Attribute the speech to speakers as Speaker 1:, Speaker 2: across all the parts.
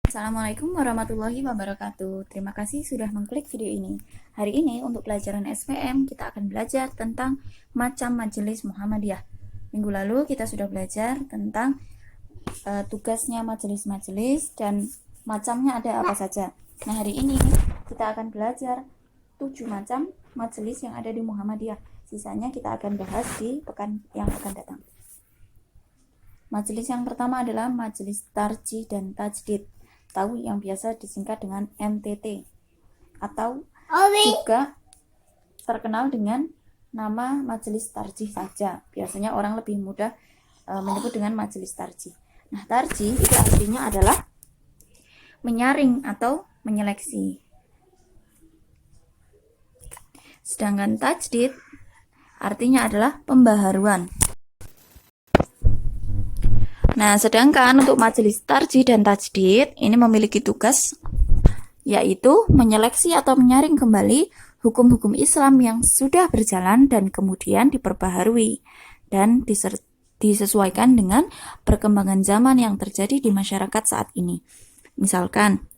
Speaker 1: Assalamualaikum warahmatullahi wabarakatuh. Terima kasih sudah mengklik video ini. Hari ini untuk pelajaran SPM kita akan belajar tentang macam majelis Muhammadiyah. Minggu lalu kita sudah belajar tentang tugasnya majelis-majelis dan macamnya ada apa saja. Nah, hari ini kita akan belajar 7 macam majelis yang ada di Muhammadiyah. Sisanya kita akan bahas di pekan yang akan datang. Majelis yang pertama adalah majelis tarjih dan tajdid, tahu yang biasa disingkat dengan MTT, atau juga terkenal dengan nama majelis tarjih saja. Biasanya orang lebih mudah menyebut dengan majelis tarjih. Nah, tarjih itu artinya adalah menyaring atau menyeleksi. Sedangkan tajdid artinya adalah pembaharuan. Nah, sedangkan untuk majelis tarjih dan tajdid ini memiliki tugas yaitu menyeleksi atau menyaring kembali hukum-hukum Islam yang sudah berjalan dan kemudian diperbaharui dan disesuaikan dengan perkembangan zaman yang terjadi di masyarakat saat ini. Misalkan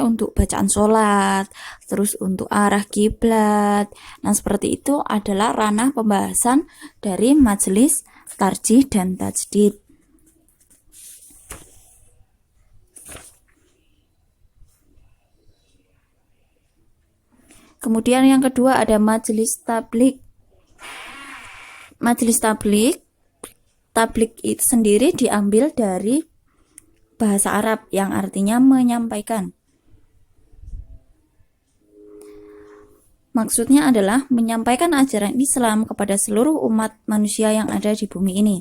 Speaker 1: untuk bacaan sholat, terus untuk arah kiblat. Nah, seperti itu adalah ranah pembahasan dari majelis tarjih dan tajdid. Kemudian yang kedua ada majelis tablik. Majelis tablik itu sendiri diambil dari bahasa Arab yang artinya menyampaikan. Maksudnya adalah menyampaikan ajaran Islam kepada seluruh umat manusia yang ada di bumi ini.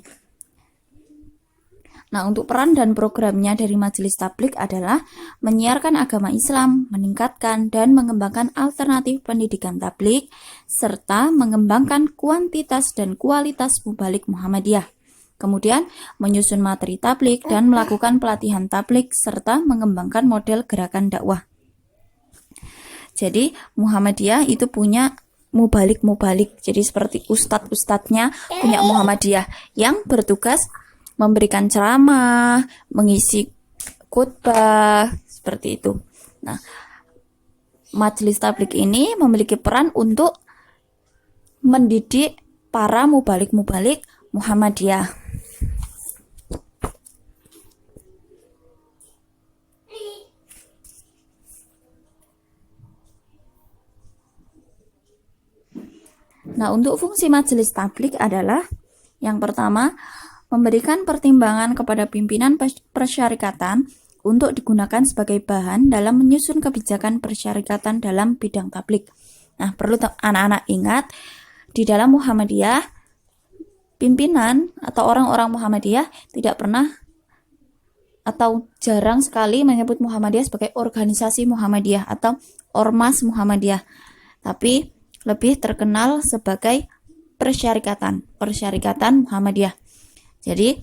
Speaker 1: Nah, untuk peran dan programnya dari majelis tablik adalah menyiarkan agama Islam, meningkatkan dan mengembangkan alternatif pendidikan tablik, serta mengembangkan kuantitas dan kualitas mubalik Muhammadiyah. Kemudian menyusun materi tablik dan melakukan pelatihan tablik, serta mengembangkan model gerakan dakwah. Jadi Muhammadiyah itu punya mubalik. Jadi seperti ustadz-ustadznya punya Muhammadiyah yang bertugas memberikan ceramah, mengisi khutbah, seperti itu. Nah, majelis tablik ini memiliki peran untuk mendidik para mubalik Muhammadiyah. Nah, untuk fungsi majelis tablik adalah yang pertama, memberikan pertimbangan kepada pimpinan persyarikatan untuk digunakan sebagai bahan dalam menyusun kebijakan persyarikatan dalam bidang tablik. Nah, perlu anak-anak ingat, di dalam Muhammadiyah, pimpinan atau orang-orang Muhammadiyah tidak pernah atau jarang sekali menyebut Muhammadiyah sebagai organisasi Muhammadiyah atau ormas Muhammadiyah, tapi lebih terkenal sebagai persyarikatan Muhammadiyah. Jadi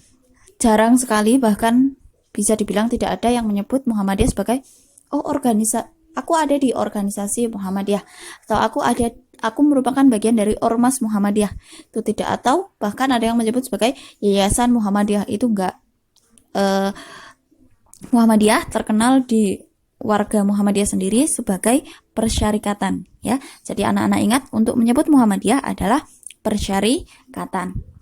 Speaker 1: jarang sekali, bahkan bisa dibilang tidak ada yang menyebut Muhammadiyah sebagai aku ada di organisasi Muhammadiyah, atau aku merupakan bagian dari ormas Muhammadiyah. Itu tidak, atau bahkan ada yang menyebut sebagai yayasan Muhammadiyah. Itu enggak. Muhammadiyah terkenal di warga Muhammadiyah sendiri sebagai persyarikatan, ya. Jadi anak-anak ingat, untuk menyebut Muhammadiyah adalah persyarikatan.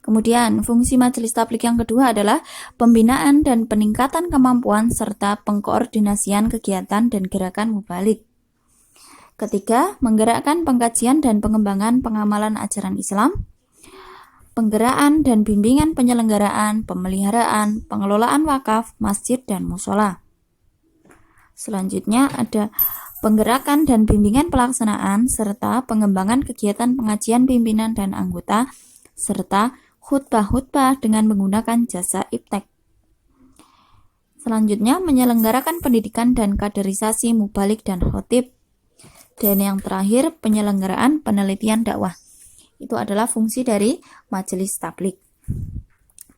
Speaker 1: Kemudian fungsi majelis tablik yang kedua adalah pembinaan dan peningkatan kemampuan serta pengkoordinasian kegiatan dan gerakan mubalik. Ketiga, menggerakkan pengkajian dan pengembangan pengamalan ajaran Islam, penggeraan dan bimbingan penyelenggaraan, pemeliharaan, pengelolaan wakaf, masjid dan musola. Selanjutnya ada penggerakan dan bimbingan pelaksanaan serta pengembangan kegiatan pengajian pimpinan dan anggota, serta khutbah dengan menggunakan jasa iptek. Selanjutnya menyelenggarakan pendidikan dan kaderisasi mubalik dan khotib. Dan yang terakhir penyelenggaraan penelitian dakwah. Itu adalah fungsi dari majelis tablik.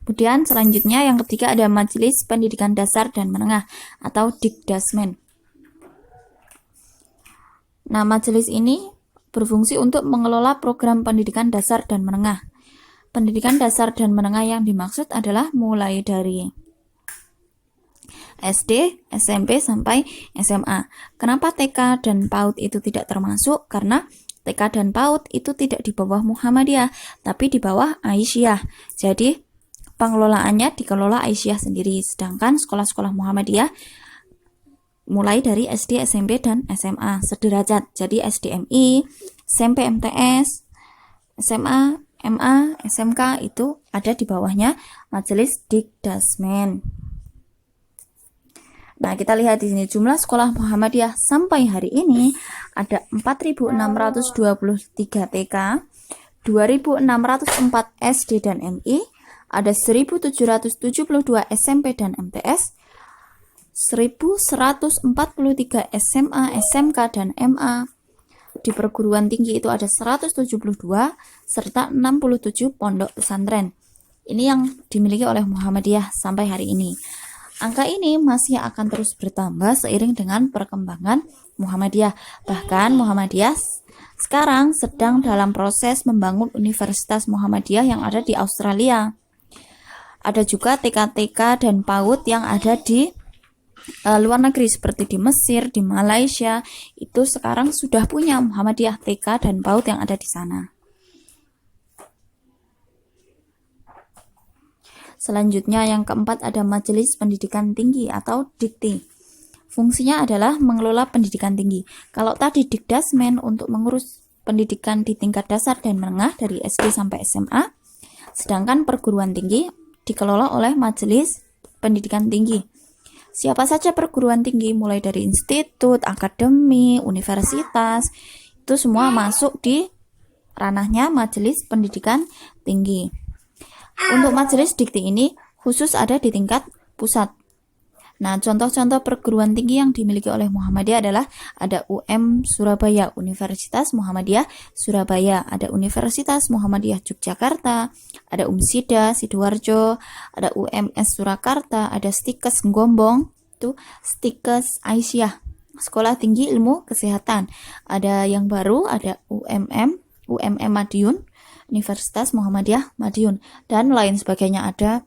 Speaker 1: Kemudian selanjutnya yang ketiga ada majelis pendidikan dasar dan menengah atau Dikdasmen. Nah, majelis ini berfungsi untuk mengelola program pendidikan dasar dan menengah. Pendidikan dasar dan menengah yang dimaksud adalah mulai dari SD, SMP, sampai SMA. Kenapa TK dan PAUD itu tidak termasuk? Karena TK dan PAUD itu tidak di bawah Muhammadiyah, tapi di bawah Aisyah. Jadi pengelolaannya dikelola Aisyah sendiri, sedangkan sekolah-sekolah Muhammadiyah mulai dari SD, SMP, dan SMA sederajat. Jadi SDMI, SMP MTS, SMA, MA, SMK itu ada di bawahnya Majelis Dikdasmen. Nah, kita lihat di sini jumlah sekolah Muhammadiyah sampai hari ini ada 4.623 TK, 2.604 SD dan MI, ada 1.772 SMP dan MTS, 1.143 SMA, SMK, dan MA. Di perguruan tinggi itu ada 172 serta 67 pondok pesantren. Ini yang dimiliki oleh Muhammadiyah sampai hari ini. Angka ini masih akan terus bertambah seiring dengan perkembangan Muhammadiyah. Bahkan Muhammadiyah sekarang sedang dalam proses membangun Universitas Muhammadiyah yang ada di Australia. Ada juga TK-TK dan PAUD yang ada di luar negeri seperti di Mesir, di Malaysia, itu sekarang sudah punya Muhammadiyah TK dan PAUD yang ada di sana. Selanjutnya yang keempat ada Majelis Pendidikan Tinggi atau Dikti. Fungsinya adalah mengelola pendidikan tinggi. Kalau tadi Dikdasmen untuk mengurus pendidikan di tingkat dasar dan menengah dari SD sampai SMA, sedangkan perguruan tinggi dikelola oleh Majelis Pendidikan Tinggi. Siapa saja perguruan tinggi mulai dari institut, akademi, universitas, itu semua masuk di ranahnya Majelis Pendidikan Tinggi. Untuk Majelis Dikti ini khusus ada di tingkat pusat. Nah, contoh-contoh perguruan tinggi yang dimiliki oleh Muhammadiyah adalah ada UM Surabaya, Universitas Muhammadiyah Surabaya, ada Universitas Muhammadiyah Yogyakarta, ada UMSIDA Sidoarjo, ada UMS Surakarta, ada Stikes Gombong, itu Stikes Aisyah, Sekolah Tinggi Ilmu Kesehatan. Ada yang baru, ada UMM Madiun, Universitas Muhammadiyah Madiun, dan lain sebagainya. Ada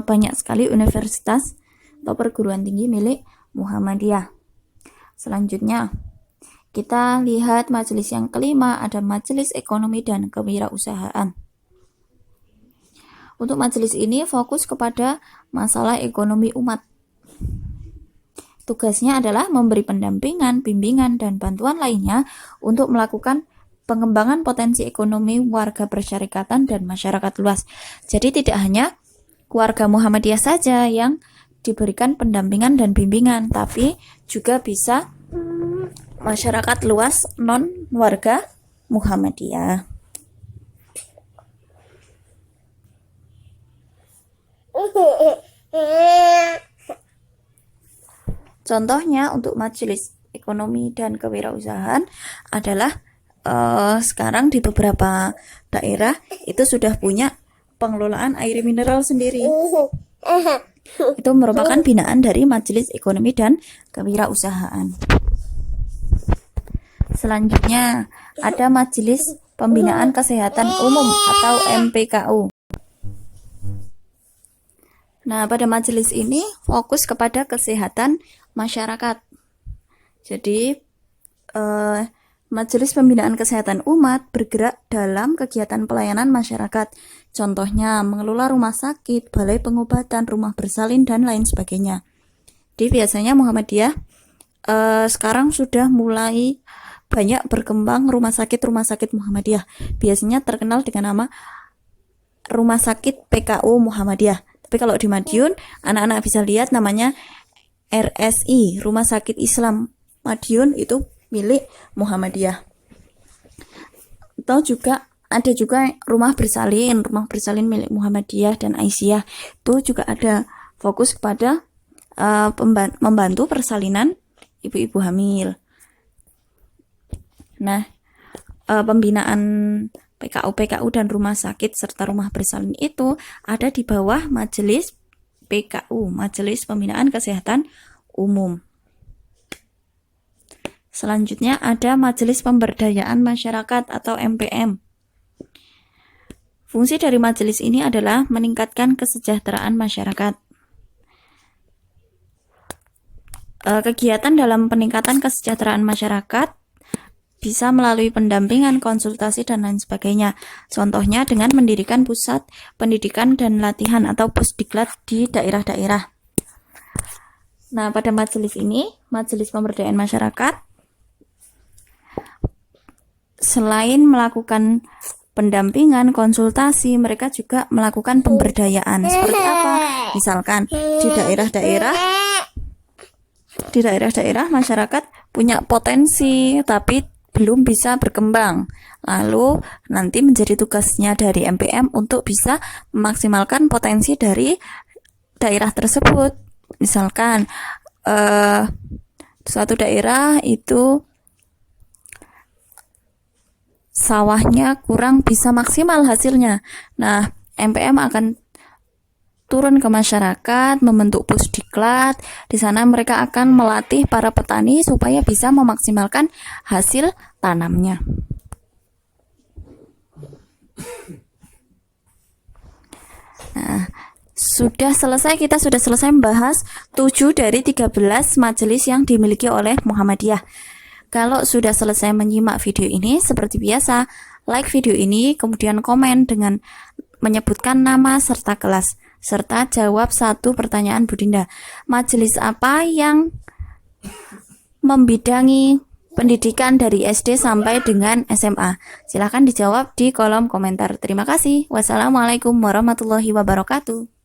Speaker 1: banyak sekali universitas atau perguruan tinggi milik Muhammadiyah. Selanjutnya kita lihat majelis yang kelima, ada Majelis Ekonomi dan Kewirausahaan. Untuk majelis ini fokus kepada masalah ekonomi umat. Tugasnya adalah memberi pendampingan, bimbingan, dan bantuan lainnya untuk melakukan pengembangan potensi ekonomi warga persyarikatan dan masyarakat luas. Jadi tidak hanya keluarga Muhammadiyah saja yang diberikan pendampingan dan bimbingan, tapi juga bisa masyarakat luas non warga Muhammadiyah. Contohnya untuk Majelis Ekonomi dan Kewirausahaan adalah sekarang di beberapa daerah itu sudah punya pengelolaan air mineral sendiri. Itu merupakan binaan dari Majelis Ekonomi dan Kewirausahaan. Selanjutnya ada Majelis Pembinaan Kesehatan Umum atau MPKU. Nah, pada majelis ini fokus kepada kesehatan masyarakat. Jadi Majelis Pembinaan Kesehatan Umat bergerak dalam kegiatan pelayanan masyarakat. Contohnya mengelola rumah sakit, balai pengobatan, rumah bersalin, dan lain sebagainya. Jadi biasanya Muhammadiyah sekarang sudah mulai banyak berkembang rumah sakit Muhammadiyah. Biasanya terkenal dengan nama Rumah Sakit PKU Muhammadiyah. Tapi kalau di Madiun, anak-anak bisa lihat namanya RSI, Rumah Sakit Islam Madiun, itu milik Muhammadiyah. Atau juga ada juga rumah bersalin milik Muhammadiyah dan Aisyah. Itu juga ada fokus kepada membantu persalinan ibu-ibu hamil. Nah, pembinaan PKU dan rumah sakit serta rumah bersalin itu ada di bawah Majelis PKU, Majelis Pembinaan Kesehatan Umum. Selanjutnya ada Majelis Pemberdayaan Masyarakat atau MPM. Fungsi dari majelis ini adalah meningkatkan kesejahteraan masyarakat. Kegiatan dalam peningkatan kesejahteraan masyarakat bisa melalui pendampingan, konsultasi, dan lain sebagainya. Contohnya dengan mendirikan pusat pendidikan dan latihan atau pusdiklat di daerah-daerah. Nah, pada majelis ini, Majelis Pemberdayaan Masyarakat, selain melakukan pendampingan, konsultasi, mereka juga melakukan pemberdayaan. Seperti apa? Misalkan di daerah-daerah masyarakat punya potensi tapi belum bisa berkembang. Lalu nanti menjadi tugasnya dari MPM untuk bisa memaksimalkan potensi dari daerah tersebut. Misalkan suatu daerah itu sawahnya kurang bisa maksimal hasilnya. Nah, MPM akan turun ke masyarakat, membentuk pusdiklat. Di sana mereka akan melatih para petani supaya bisa memaksimalkan hasil tanamnya. Nah, kita sudah selesai membahas 7 dari 13 majelis yang dimiliki oleh Muhammadiyah. Kalau sudah selesai menyimak video ini, seperti biasa, like video ini, kemudian komen dengan menyebutkan nama serta kelas, serta jawab satu pertanyaan Bu Dinda. Majelis apa yang membidangi pendidikan dari SD sampai dengan SMA? Silahkan dijawab di kolom komentar. Terima kasih. Wassalamualaikum warahmatullahi wabarakatuh.